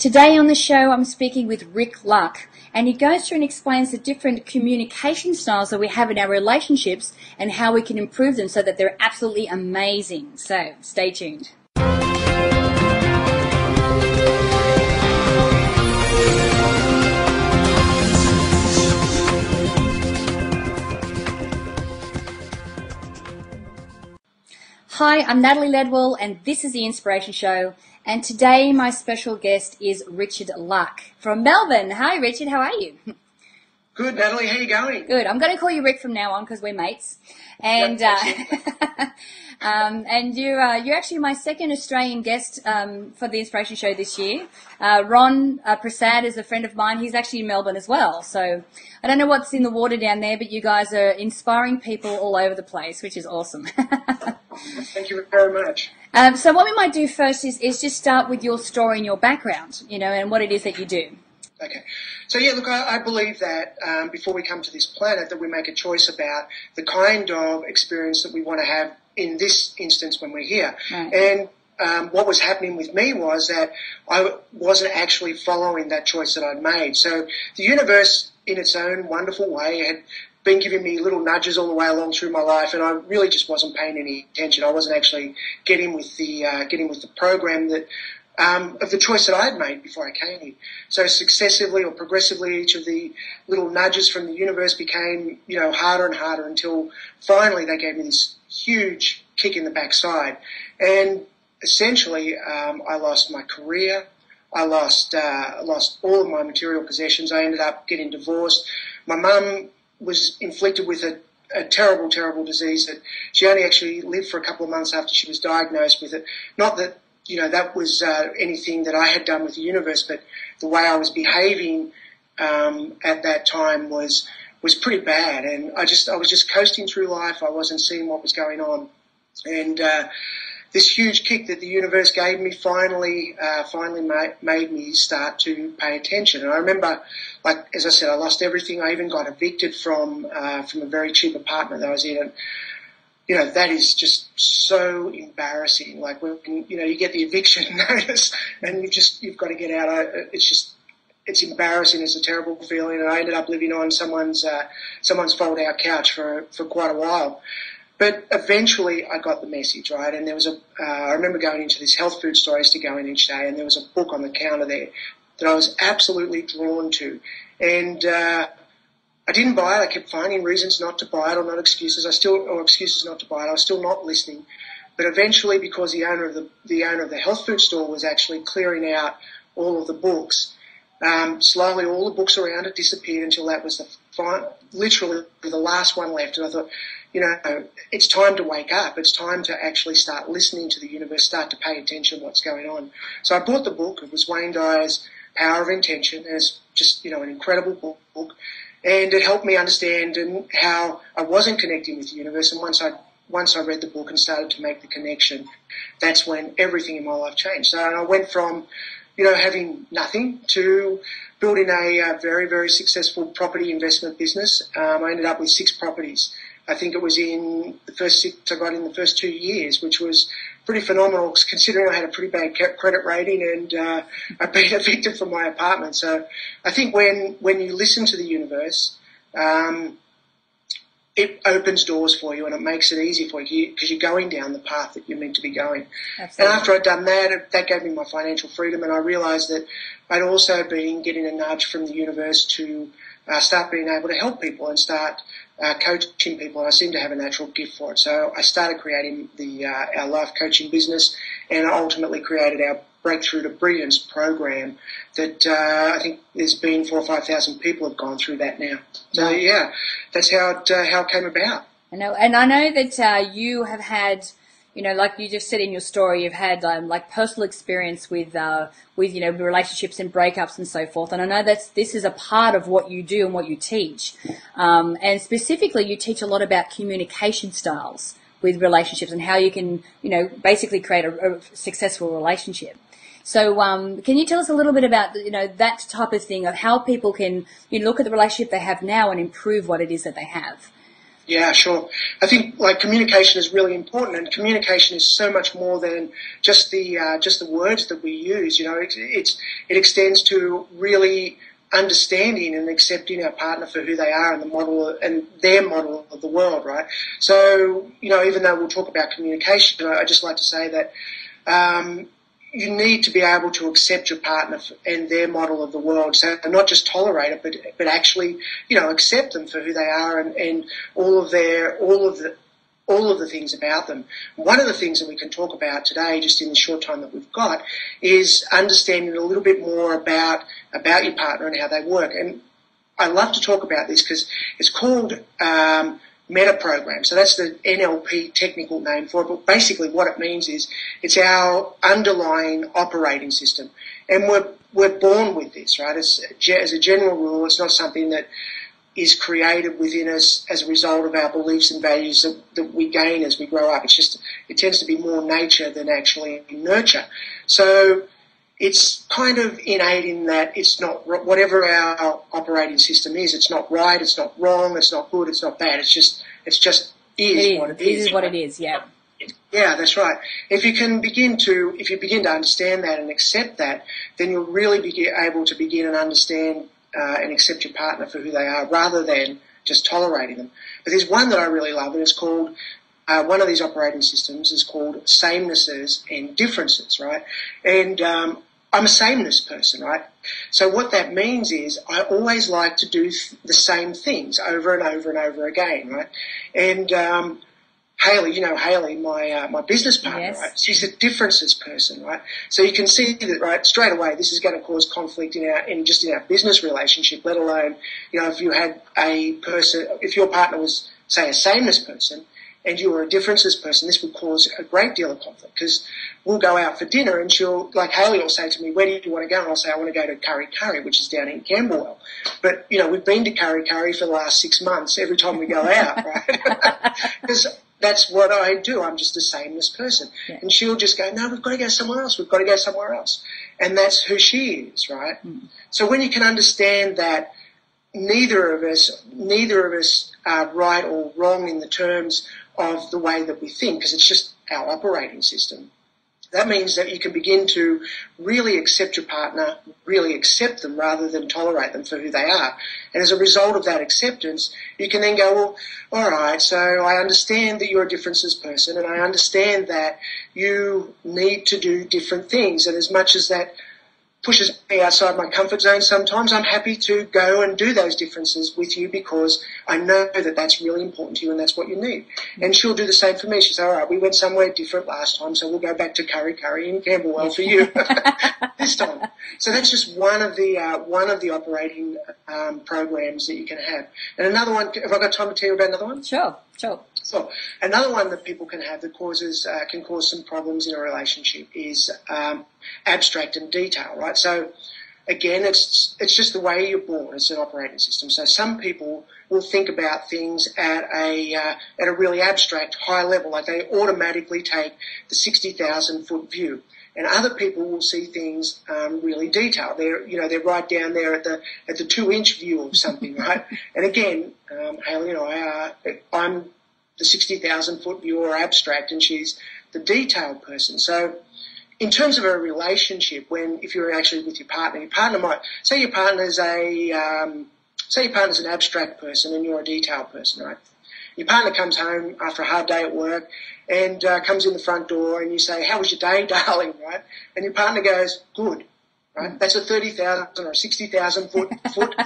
Today on the show, I'm speaking with Rick Luck, and he goes through and explains the different communication styles that we have in our relationships and how we can improve them so that they're absolutely amazing. So stay tuned. Hi, I'm Natalie Ledwell, and this is The Inspiration Show. And today my special guest is Richard Luck from Melbourne. Hi, Richard. How are you? Good, Natalie. How are you going? Good. I'm going to call you Rick from now on because we're mates. And and you're actually my second Australian guest for the Inspiration Show this year. Ron Prasad is a friend of mine. He's actually in Melbourne as well. So I don't know what's in the water down there, but you guys are inspiring people all over the place, which is awesome. Thank you very much. So what we might do first is just start with your story and your background, and what it is that you do. Okay. So, yeah, look, I believe that before we come to this planet that we make a choice about the kind of experience that we want to have in this instance when we're here. Right. And what was happening with me was that I wasn't actually following that choice that I'd made. So the universe, in its own wonderful way, had been giving me little nudges all the way along through my life, and I really just wasn't paying any attention. I wasn't actually getting with the program that of the choice that I had made before I came here. So successively or progressively, each of the little nudges from the universe became, harder and harder until finally they gave me this huge kick in the backside. And essentially, I lost my career. I lost all of my material possessions. I ended up getting divorced. My mum was inflicted with a terrible, terrible disease that she only actually lived for a couple of months after she was diagnosed with it. Not that, that was anything that I had done with the universe, but the way I was behaving at that time was pretty bad. And I was just coasting through life. I wasn't seeing what was going on. And this huge kick that the universe gave me finally made me start to pay attention. And I remember, like, as I said, I lost everything. I even got evicted from a very cheap apartment that I was in. And, that is just so embarrassing. Like, when, you get the eviction notice and you've got to get out. It's embarrassing. It's a terrible feeling. And I ended up living on someone's fold-out couch for quite a while. But eventually I got the message, right? And there was I remember going into this health food store I used to go in each day, and there was a book on the counter there that I was absolutely drawn to. And I didn't buy it. I kept finding reasons not to buy it, or excuses not to buy it. I was still not listening. But eventually, because the owner of the health food store was actually clearing out all of the books, slowly all the books around it disappeared until that was literally the last one left. And I thought, it's time to wake up. It's time to actually start listening to the universe, start to pay attention to what's going on. So I bought the book. It was Wayne Dyer's Power of Intention. And it's just, an incredible book. And it helped me understand how I wasn't connecting with the universe. And once I read the book and started to make the connection, that's when everything in my life changed. So I went from, having nothing to building a very, very successful property investment business. I ended up with 6 properties. I think it was in the first 6 I got in the first 2 years, which was pretty phenomenal considering I had a pretty bad credit rating and I'd been evicted from my apartment. So I think when you listen to the universe, it opens doors for you and it makes it easy for you because you're going down the path that you're meant to be going. Absolutely. And after I'd done that gave me my financial freedom, and I realised that I'd also been getting a nudge from the universe to start being able to help people and start coaching people, and I seem to have a natural gift for it. So I started creating our life coaching business, and ultimately created our Breakthrough to Brilliance program that I think there's been 4,000 or 5,000 people have gone through that now. So yeah, that's how it came about. I know that you have had, like you just said in your story, you've had like personal experience with relationships and breakups and so forth. And I know that this is a part of what you do and what you teach. And specifically, you teach a lot about communication styles with relationships and how you can, basically create a successful relationship. So can you tell us a little bit about, that type of thing of how people can look at the relationship they have now and improve what it is that they have? Yeah, sure. I think like communication is really important, and communication is so much more than just the words that we use. You know, it extends to really understanding and accepting our partner for who they are and the model and their model of the world, right? So, you know, even though we'll talk about communication, I just like to say that you need to be able to accept your partner and their model of the world. So not just tolerate it, but actually, you know, accept them for who they are and all of the things about them. One of the things that we can talk about today, just in the short time that we've got, is understanding a little bit more about your partner and how they work. And I love to talk about this because it's called meta program. So that's the NLP technical name for it. But basically what it means is it's our underlying operating system. And we're born with this, right? As a general rule, it's not something that is created within us as a result of our beliefs and values that we gain as we grow up. It tends to be more nature than actually nurture. So it's kind of innate in that it's not, whatever our operating system is, it's not right, it's not wrong, it's not good, it's not bad. It just is what it is. It is what it is, yeah. Yeah, that's right. If you begin to understand that and accept that, then you'll really be able to begin and understand and accept your partner for who they are rather than just tolerating them. But there's one that I really love, and it's called, one of these operating systems is called Samenesses and Differences, right? And I'm a sameness person, right? So what that means is I always like to do the same things over and over and over again, right? And Haley, my business partner, Yes. right? She's a differences person, right? So you can see that, right, straight away, this is going to cause conflict in our business relationship, let alone, you know, if you had if your partner was, say, a sameness person, and you were a differences person, this would cause a great deal of conflict because we'll go out for dinner and Haley will say to me, where do you want to go? And I'll say, I want to go to Curry Curry, which is down in Camberwell. But, you know, we've been to Curry Curry for the last 6 months every time we go out, right? Because that's what I do. I'm just a sameness person. Yeah. And she'll just go, no, we've got to go somewhere else. We've got to go somewhere else. And that's who she is, right? Mm. So when you can understand that neither of us are right or wrong in the terms of the way that we think, because it's just our operating system. That means that you can begin to really accept your partner, really accept them rather than tolerate them for who they are. And as a result of that acceptance, you can then go, well, all right, so I understand that you're a differences person and I understand that you need to do different things. And as much as that pushes me outside my comfort zone sometimes, I'm happy to go and do those differences with you because I know that that's really important to you and that's what you need. And she'll do the same for me. She'll say, all right, we went somewhere different last time, so we'll go back to Curry Curry in Camberwell for you this time. So that's just one of the operating programs that you can have. And another one, have I got time to tell you about another one? Sure. So another one that people can have that can cause some problems in a relationship is abstract and detail, right? So again, it's just the way you're born. It's an operating system. So some people will think about things at a really abstract, high level, like they automatically take the 60,000 foot view. And other people will see things really detailed. They're right down there at the 2-inch view of something, right? And again, Haley and I'm the 60,000 foot view or abstract, and she's the detailed person. So in terms of a relationship, if you're actually with your partner might say your partner's an abstract person and you're a detailed person, right? Your partner comes home after a hard day at work and comes in the front door and you say, how was your day, darling, right? And your partner goes, good, right? That's a 30,000 or 60,000 foot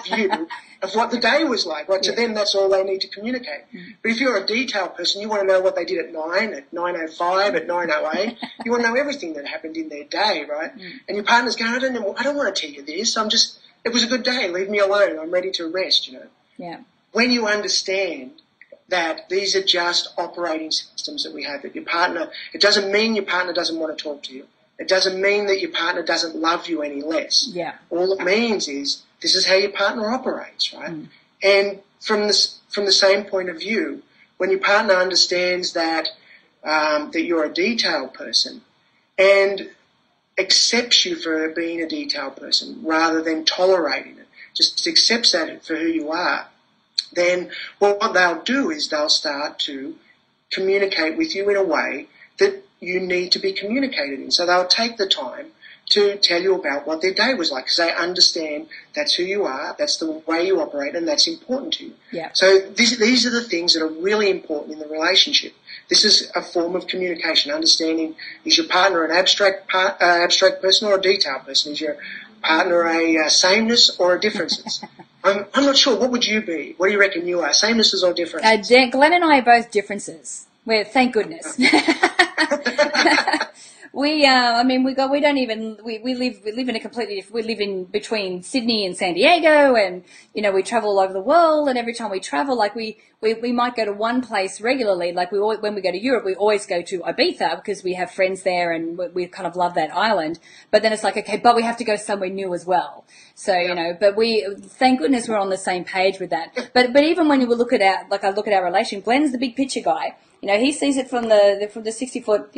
view of what the day was like, right? Yeah. To them, that's all they need to communicate. Mm. But if you're a detailed person, you want to know what they did at 9, at 9:05, at 9:08. You want to know everything that happened in their day, right? Mm. And your partner's going, I don't want to tell you this. It was a good day. Leave me alone. I'm ready to rest, you know. Yeah. When you understand that these are just operating systems that we have, that your partner, it doesn't mean your partner doesn't want to talk to you. It doesn't mean that your partner doesn't love you any less. Yeah. All it means is this is how your partner operates, right? Mm. And from the same point of view, when your partner understands that you're a detailed person and accepts you for being a detailed person rather than tolerating it, just accepts that for who you are, then what they'll do is they'll start to communicate with you in a way that you need to be communicated in. So they'll take the time to tell you about what their day was like, because they understand that's who you are, that's the way you operate, and that's important to you. Yeah. So these are the things that are really important in the relationship. This is a form of communication, understanding, is your partner an abstract person or a detailed person? Is your partner a sameness or a differences? I'm not sure. What would you be? What do you reckon you are? Samenesses or differences? Glenn and I are both differences. Thank goodness. We live in a completely different, we live in between Sydney and San Diego, and, we travel all over the world, and every time we travel, like we might go to one place regularly, like when we go to Europe, we always go to Ibiza because we have friends there and we kind of love that island, but then it's like, okay, but we have to go somewhere new as well. So, but thank goodness we're on the same page with that. But even when you look at I look at our relation, Glenn's the big picture guy. He sees it from the 60-foot,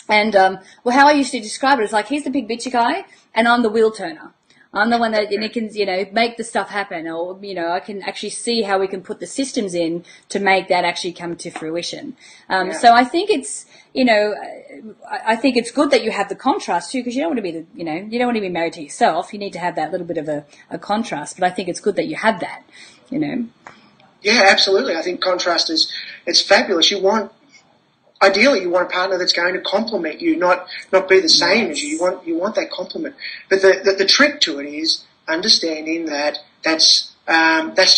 and, how I used to describe it is like, he's the big bitchy guy and I'm the wheel turner. I'm the one that can, make the stuff happen, or, I can actually see how we can put the systems in to make that actually come to fruition. So I think it's, I think it's good that you have the contrast too, because you don't want to be you don't want to be married to yourself. You need to have that little bit of a contrast, but I think it's good that you have that, Yeah, absolutely. I think contrast it's fabulous. Ideally, you want a partner that's going to complement you, not be the same as you. You want that complement. But the trick to it is understanding that that's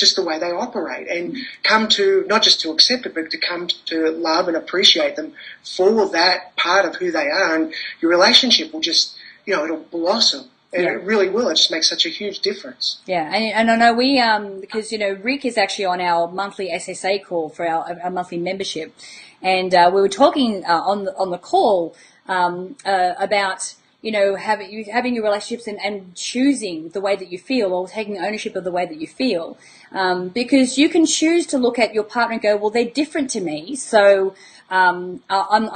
just the way they operate, and come to not just to accept it, but to come to love and appreciate them for that part of who they are, and your relationship will just it'll blossom. And it really will. It just makes such a huge difference. Yeah, and I know we because Rick is actually on our monthly SSA call for our monthly membership, and we were talking on the call about having your relationships and choosing the way that you feel, or taking ownership of the way that you feel, because you can choose to look at your partner and go, well, they're different to me, so I'm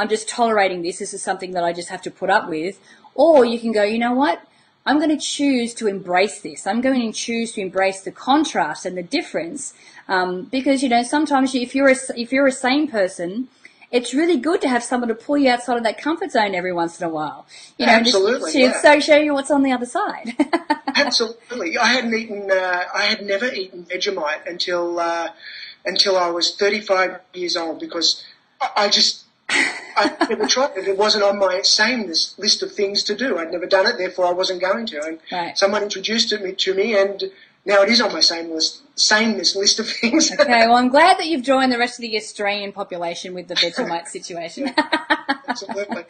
just tolerating this. This is something that I just have to put up with, or you can go, you know what? I'm going to choose to embrace this. I'm going to choose to embrace the contrast and the difference, because sometimes if you're a sane person, it's really good to have someone to pull you outside of that comfort zone every once in a while. Absolutely, so show you what's on the other side. Absolutely, I had never eaten Vegemite until I was 35 years old, because I never tried it. It wasn't on my sameness list of things to do. I'd never done it, therefore I wasn't going to. And someone introduced it to me, and now it is on my sameness list of things. Okay, well, I'm glad that you've joined the rest of the Australian population with the Vegemite situation. Absolutely.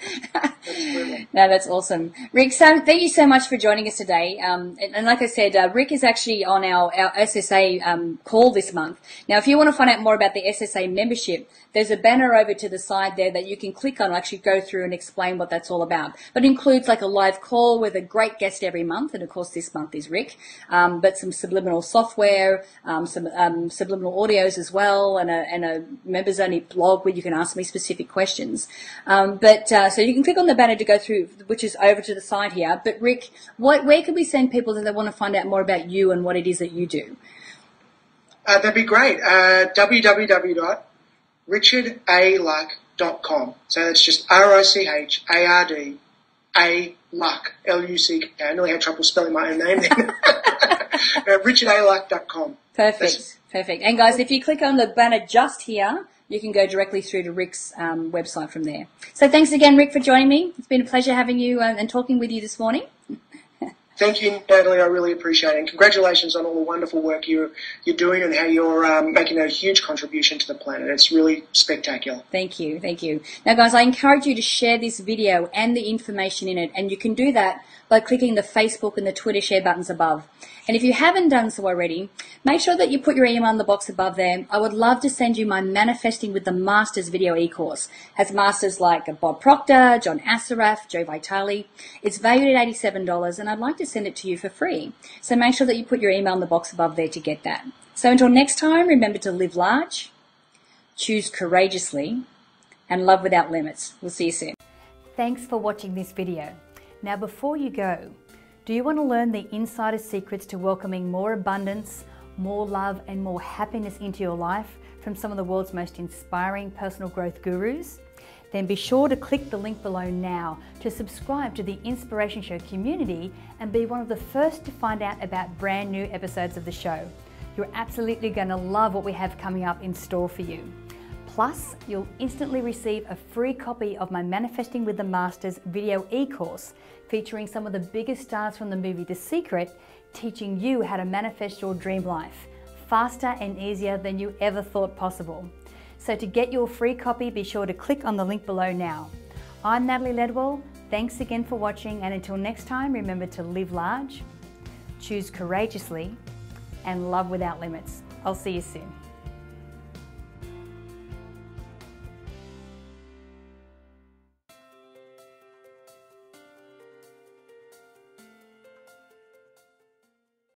No, that's awesome. Rick, so thank you so much for joining us today. And like I said, Rick is actually on our SSA call this month. Now, if you want to find out more about the SSA membership, there's a banner over to the side there that you can click on and actually go through and explain what that's all about. But it includes like a live call with a great guest every month, and of course this month is Rick, but some subliminal software, some subliminal audios as well, and a members-only blog where you can ask me specific questions. So you can click on the banner to go through, which is over to the side here. But Rick, where can we send people that they want to find out more about you and what it is that you do? That'd be great. www.richardaluck.com. So it's just RICHARD Luck, LUCK. I nearly had trouble spelling my own name then. richardaluck.com. Perfect. And guys, if you click on the banner just here, you can go directly through to Rick's website from there. So thanks again, Rick, for joining me. It's been a pleasure having you and talking with you this morning. Thank you, Natalie. I really appreciate it. And congratulations on all the wonderful work you're doing, and how you're making a huge contribution to the planet. It's really spectacular. Thank you. Now, guys, I encourage you to share this video and the information in it, and you can do that by clicking the Facebook and the Twitter share buttons above. And if you haven't done so already, make sure that you put your email in the box above there. I would love to send you my Manifesting with the Masters video e-course. It has masters like Bob Proctor, John Assaraf, Joe Vitale. It's valued at $87, and I'd like to send it to you for free. So make sure that you put your email in the box above there to get that. So until next time, remember to live large, choose courageously, and love without limits. We'll see you soon. Thanks for watching this video. Now, before you go, do you want to learn the insider secrets to welcoming more abundance, more love and more happiness into your life from some of the world's most inspiring personal growth gurus? Then be sure to click the link below now to subscribe to the Inspiration Show community and be one of the first to find out about brand new episodes of the show. You're absolutely going to love what we have coming up in store for you. Plus, you'll instantly receive a free copy of my Manifesting with the Masters video e-course featuring some of the biggest stars from the movie The Secret, teaching you how to manifest your dream life faster and easier than you ever thought possible. So to get your free copy, be sure to click on the link below now. I'm Natalie Ledwell. Thanks again for watching, and until next time, remember to live large, choose courageously, and love without limits. I'll see you soon.